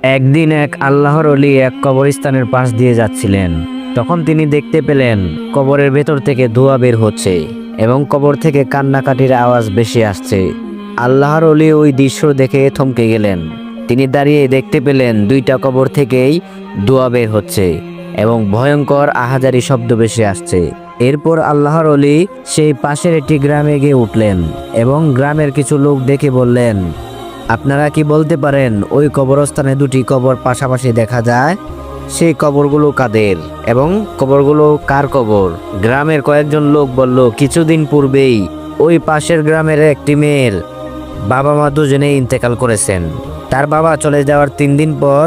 একদিন এক আল্লাহর ওলি এক কবরস্থানের পাশ দিয়ে যাচ্ছিলেন। তখন তিনি দেখতে পেলেন কবরের ভেতর থেকে ধোঁয়া বের হচ্ছে এবং কবর থেকে কান্নাকাটির আওয়াজ বেশি আসছে। আল্লাহর ওলি ওই দৃশ্য দেখে থমকে গেলেন। তিনি দাঁড়িয়ে দেখতে পেলেন দুইটা কবর থেকেই ধোঁয়া বের হচ্ছে এবং ভয়ঙ্কর আহাজারি শব্দ বেশি আসছে। এরপর আল্লাহর ওলি সেই পাশের একটি গ্রামে গিয়ে উঠলেন এবং গ্রামের কিছু লোক দেখে বললেন, আপনারা কি বলতে পারেন ওই কবরস্থানে দুটি কবর পাশাপাশি দেখা যায়? সেই কবরগুলো কাদের এবং কবরগুলো কার কবর? গ্রামের কয়েকজন লোক বলল, কিছুদিন পূর্বেই ওই পাশের গ্রামের একটি মেয়ের বাবা মা দুজনেই ইন্তেকাল করেছেন। তার বাবা চলে যাওয়ার 3 দিন পর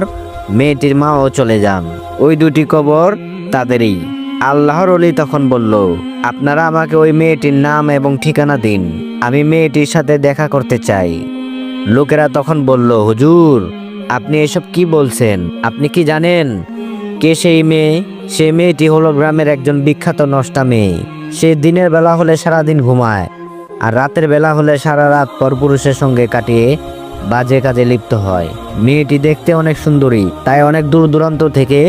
মেয়েটির মাও চলে যান। ওই দুটি কবর তাদেরই। আল্লাহর ওলি তখন বলল, আপনারা আমাকে ওই মেয়েটির নাম এবং ঠিকানা দিন, আমি মেয়েটির সাথে দেখা করতে চাই। লোকেরা তখন বলল, হুজুর, আপনি এসব কি বলছেন? আপনি কি জানেন কে সেই মেয়ে? সেই মেয়েটি হলো গ্রামের একজন বিখ্যাত নষ্টা মেয়ে। সে দিনের বেলা হলে সারাদিন ঘুমায় আর রাতের বেলা হলে সারা রাত পরপুরুষের সঙ্গে কাটিয়ে বাজে কাজে লিপ্ত হয়। মেয়েটি দেখতে অনেক সুন্দরী, তাই অনেক দূর দূরান্ত থেকে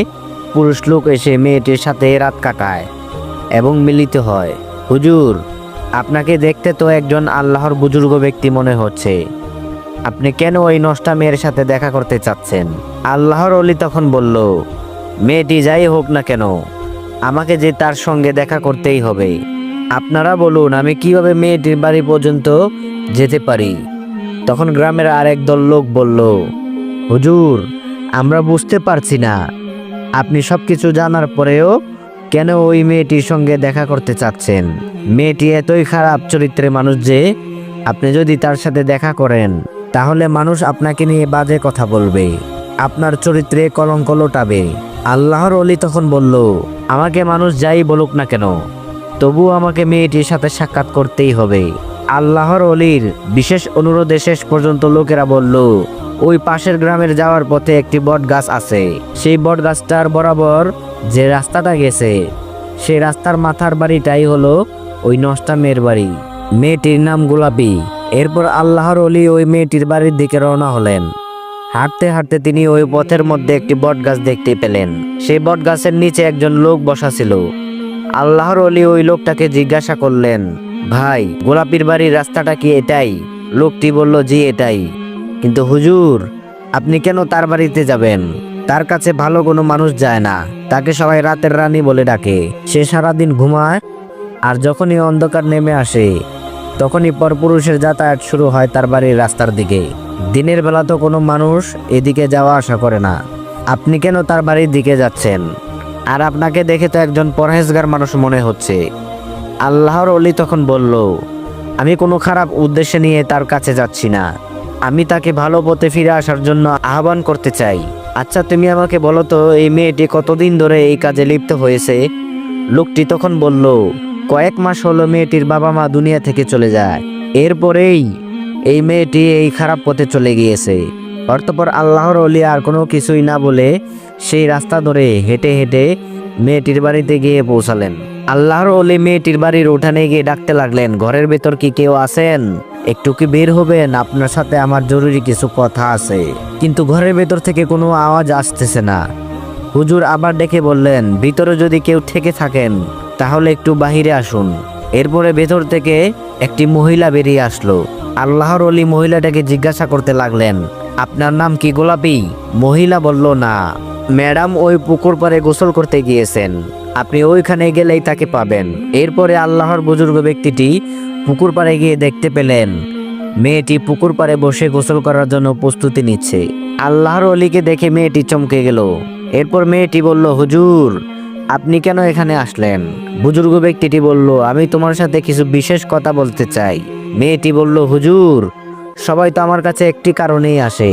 পুরুষ লোক এসে মেয়েটির সাথে রাত কাটায় এবং মিলিত হয়। হুজুর, আপনাকে দেখতে তো একজন আল্লাহর বুজুর্গ ব্যক্তি মনে হচ্ছে, আপনি কেন ওই নষ্টা মেয়ের সাথে দেখা করতে চাচ্ছেন? আল্লাহর ওলি তখন বলল, মেয়েটি যাই হোক না কেন, আমাকে যে তার সঙ্গে দেখা করতেই হবে। আপনারা বলুন, আমি কিভাবে মেয়েটির বাড়ি পর্যন্ত যেতে পারি? তখন গ্রামের আরেক দল লোক বলল, হুজুর, আমরা বুঝতে পারছি না, আপনি সবকিছু জানার পরেও কেন ওই মেয়েটির সঙ্গে দেখা করতে চাচ্ছেন? মেয়েটি এতই খারাপ চরিত্রের মানুষ যে আপনি যদি তার সাথে দেখা করেন তাহলে মানুষ আপনাকে নিয়ে বাজে কথা বলবে, আপনার চরিত্রে কলঙ্ক লোটাবে। আল্লাহর ওলি তখন বলল, আমাকে মানুষ যাই বলুক না কেন, তবু আমাকে মেয়েটির সাথে সাক্ষাৎ করতেই হবে। আল্লাহর ওলির বিশেষ অনুরোধে শেষ পর্যন্ত লোকেরা বলল, ওই পাশের গ্রামের যাওয়ার পথে একটি বট গাছ আছে। সেই বট গাছটার বরাবর যে রাস্তাটা গেছে, সেই রাস্তার মাথার বাড়িটাই হলো ওই নষ্টা মেয়ের বাড়ি। মেয়েটির নাম গোলাপি। এরপর আল্লাহর ওলি ওই মেয়েটির বাড়ির দিকে রওনা হলেন। হাঁটতে হাঁটতে তিনি ওই পথের মধ্যে একটি বট গাছ দেখতে পেলেন। সেই বট গাছের নিচে একজন লোক বসা ছিল। আল্লাহর ওলি ওই লোকটাকে জিজ্ঞাসা করলেন, ভাই, গোলাপির বাড়ির রাস্তাটা কি এটাই? লোকটি বলল, জি এটাই। কিন্তু হুজুর, আপনি কেন তার বাড়িতে যাবেন? তার কাছে ভালো কোনো মানুষ যায় না, তাকে সবাই রাতের রানী বলে ডাকে। সে সারাদিন ঘুমায় আর যখনই অন্ধকার নেমে আসে তখনই পরপুরুষের যাতায়াত শুরু হয় তার বাড়ির রাস্তার দিকে। দিনের বেলা তো কোনো মানুষ এদিকে যাওয়া আসা করে না, আপনি কেন তার বাড়ির দিকে যাচ্ছেন? আর আপনাকে দেখে তো একজন পরহেজগার মানুষ মনে হচ্ছে। আল্লাহর ওলি তখন বলল, আমি কোনো খারাপ উদ্দেশ্য নিয়ে তার কাছে যাচ্ছি না, আমি তাকে ভালো পথে ফিরে আসার জন্য আহ্বান করতে চাই। আচ্ছা, তুমি আমাকে বলো তো, এই মেয়েটি কতদিন ধরে এই কাজে লিপ্ত হয়েছে? লোকটি তখন বলল, কয়েক মাস হলো মেয়েটির বাবা মা দুনিয়া থেকে চলে যায়, এরপরেই এই মেয়েটি এই খারাপ পথে চলে গিয়েছে। অতঃপর আল্লাহর ওলি আর কোনো কিছুই না বলে সেই রাস্তা ধরে হেঁটে হেঁটে মেয়েটির বাড়িতে গিয়ে পৌঁছালেন। আল্লাহর ওলি মেয়েটির বাড়ির উঠানে গিয়ে ডাকতে লাগলেন, ঘরের ভেতর কি কেউ আছেন? একটু কি বের হবেন? আপনার সাথে আমার জরুরি কিছু কথা আছে। কিন্তু ঘরের ভেতর থেকে কোনো আওয়াজ আসতেছে না। হুজুর আবার ডেকে বললেন, ভিতরে যদি কেউ থেকে থাকেন তাহলে একটু বাহিরে আসুন। এরপরে ভেতর থেকে একটি মহিলা বেরিয়ে আসলো। আল্লাহর ওলি মহিলাটাকে জিজ্ঞাসা করতে লাগলেন, আপনার নাম কি গোলাপি? মহিলা বলল, না ম্যাডাম, ওই পুকুর পাড়ে গোসল করতে গিয়েছেন, আপনি ওইখানে গেলেই তাকে পাবেন। এরপরে আল্লাহর বুজুর্গ ব্যক্তিটি পুকুর পাড়ে গিয়ে দেখতে পেলেন মেয়েটি পুকুর পাড়ে বসে গোসল করার জন্য প্রস্তুতি নিচ্ছে। আল্লাহর ওলিকে দেখে মেয়েটি চমকে গেল। এরপর মেয়েটি বলল, হুজুর, আপনি কেন এখানে আসলেন? বুজুর্গ ব্যক্তিটি বলল, আমি তোমার সাথে কিছু বিশেষ কথা বলতে চাই। মেয়েটি বলল, হুজুর, সবাই তো আমার কাছে একটি কারণেই আসে,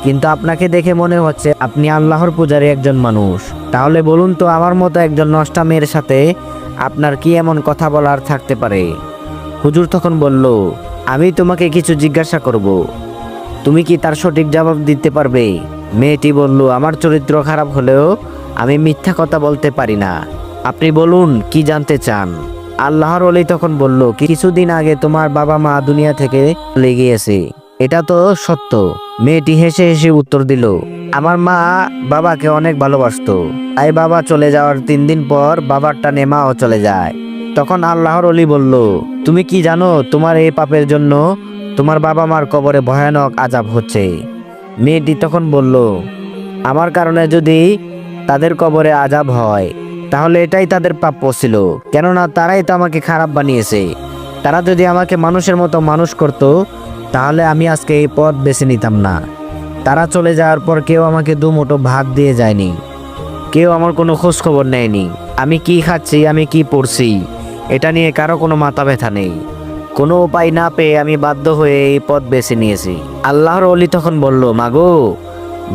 কিন্তু আপনাকে দেখে মনে হচ্ছে আপনি আল্লাহর পূজারী একজন মানুষ। তাহলে বলুন তো, আমার মতো একজন নষ্টা মেয়ের সাথে আপনার কি এমন কথা বলার থাকতে পারে? হুজুর তখন বলল, আমি তোমাকে কিছু জিজ্ঞাসা করব, তুমি কি তার সঠিক জবাব দিতে পারবে? মেয়েটি বলল, আমার চরিত্র খারাপ হলেও আমি মিথ্যা কথা বলতে পারি না, আপনি বলুন কি জানতে চান? আল্লাহর ওলি তখন বলল, কিছুদিন আগে তোমার বাবা মা দুনিয়া থেকে চলে গিয়েছে, এটা তো সত্য। মেয়েটি হেসে হেসে উত্তর দিল, আমার মা বাবাকে অনেক ভালোবাসতো, তাই বাবা চলে যাওয়ার 3 দিন পর বাবার টানে মাও চলে যায়। তখন আল্লাহর ওলি বলল, তুমি কি জানো তোমার এই পাপের জন্য তোমার বাবা মার কবরে ভয়ানক আযাব হচ্ছে? মেয়েটি তখন বলল, আমার কারণে যদি তাদের কবরে আযাব হয় তাহলে এটাই তাদের প্রাপ্য ছিল, কেননা তারাই তো আমাকে খারাপ বানিয়েছে। তারা যদি আমাকে মানুষের মতো মানুষ করত তাহলে আমি আজকে এই পথ বেছে নিতাম না। তারা চলে যাওয়ার পর কেউ আমাকে দুমুঠো ভাত দিয়ে যায়নি, কেউ আমার কোনো খোঁজ খবর নেয়নি। আমি কি খাচ্ছি, আমি কি পড়ছি, এটা নিয়ে কারো কোনো মাথা ব্যথা নেই। কোনো উপায় না পেয়ে আমি বাধ্য হয়ে এই পথ বেছে নিয়েছি। আল্লাহর ওলি তখন বলল, মাগো,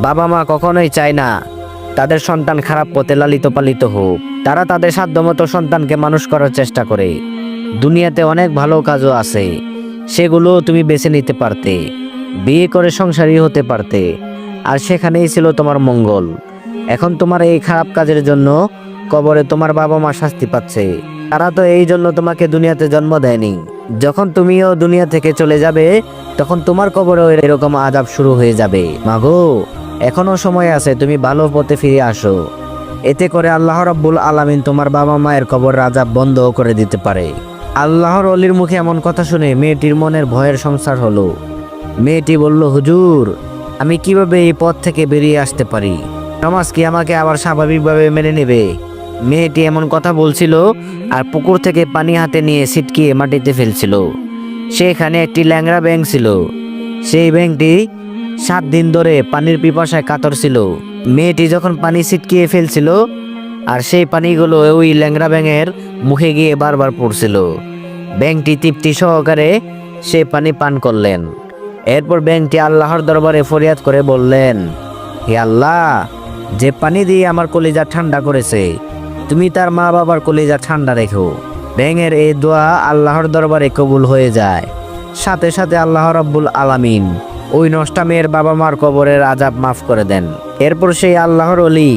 বাবা মা কখনোই চায় না তাদের সন্তান খারাপ পথে লালিত পালিত হোক। তারা তাদের সাধ্যমতো সন্তানকে মানুষ করার চেষ্টা করে। দুনিয়াতে অনেক ভালো কাজও আছে, সেগুলো তুমি বেছে নিতে পারতে, বিয়ে করে সংসারী হতে পারতে, আর সেখানেই ছিল তোমার মঙ্গল। এখন তোমার এই খারাপ কাজের জন্য কবরে তোমার বাবা মা শাস্তি পাচ্ছে। তারা তো এই জন্য তোমাকে দুনিয়াতে জন্ম দেয়নি। যখন তুমিও দুনিয়া থেকে চলে যাবে তখন তোমার কবরেও এরকম আযাব শুরু হয়ে যাবে। মাগো, এখনো সময় আছে, তুমি ভালো পথে ফিরে আসো। এতে করে আল্লাহ রাব্বুল আলামিন তোমার বাবা মায়ের কবরের আযাব বন্ধ করে দিতে পারে। আল্লাহর ওলির মুখে এমন কথা শুনে মেয়েটির মনের ভয়ের সংসার হলো। মেয়েটি বলল, হুজুর, আমি কিভাবে এই পথ থেকে বেরিয়ে আসতে পারি? সমাজ কি আমাকে আবার স্বাভাবিকভাবে মেনে নেবে? মেয়েটি এমন কথা বলছিল আর পুকুর থেকে পানি হাতে নিয়ে ছিটকিয়ে মাটিতে ফেলছিল। সেখানে একটি ল্যাংড়া ব্যাঙ ছিল। সেই ব্যাঙটি 7 দিন ধরে পানির পিপাসায় কাতর ছিল। মেয়েটি যখন পানি ছিটকিয়ে ফেলছিল আর সেই পানিগুলো ওই ল্যাংড়া ব্যাঙের মুখে গিয়ে বারবার পড়ছিল। ব্যাঙটি তৃপ্তি সহকারে সে পানি পান করলেন। এরপর ব্যাঙটি আল্লাহর দরবারে ফরিয়াদ করে বললেন, হে আল্লাহ, যে পানি দিয়ে আমার কলিজা ঠান্ডা করেছে, তুমি তার মা বাবার কলিজা ঠান্ডা রেখো। ব্যাঙের এই দোয়া আল্লাহর দরবারে কবুল হয়ে যায়। সাথে সাথে আল্লাহ রাব্বুল আলামিন ওই নষ্টা মেয়ের বাবা মার কবরের আযাব মাফ করে দেন। এরপর সেই আল্লাহর ওলি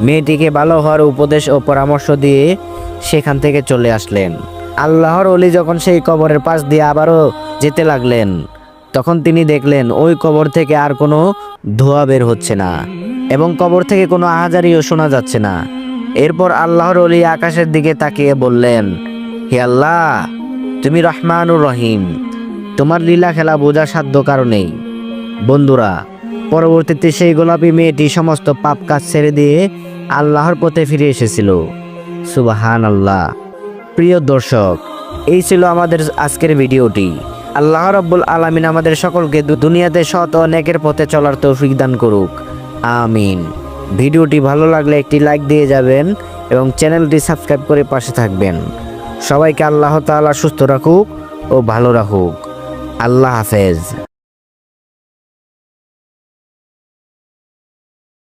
মেয়েটিকে ভালো হওয়ার উপদেশ ও পরামর্শ দিয়ে সেখান থেকে চলে আসলেন। আল্লাহর ওলি যখন সেই কবরের পাশ দিয়ে আবারও যেতে লাগলেন তখন তিনি দেখলেন ওই কবর থেকে আর কোনো ধোঁয়া বের হচ্ছে না এবং কবর থেকে কোনো আহাজারিও শোনা যাচ্ছে না। এরপর আল্লাহর ওলি আকাশের দিকে তাকিয়ে বললেন, হে আল্লাহ, তুমি রহমানুর রহিম, তোমার লীলা খেলা বোঝার সাধ্য কারণেই। বন্ধুরা, পরবর্তীতে সেই গোলাপী মেয়েটি সমস্ত পাপ কাজ ছেড়ে দিয়ে আল্লাহর পথে ফিরে এসেছিল। সুবহানাল্লাহ। প্রিয় দর্শক, এই ছিল আমাদের আজকের ভিডিওটি। আল্লাহ রাব্বুল আলামিন আমাদের সকলকে দুনিয়াতে সৎ ও নেকের পথে চলার তৌফিক দান করুক, আমিন। ভিডিওটি ভালো লাগলে একটি লাইক দিয়ে যাবেন এবং চ্যানেলটি সাবস্ক্রাইব করে পাশে থাকবেন। সবাইকে আল্লাহ তাআলা সুস্থ রাখুক ও ভালো রাখুক। আল্লাহ হাফেজ।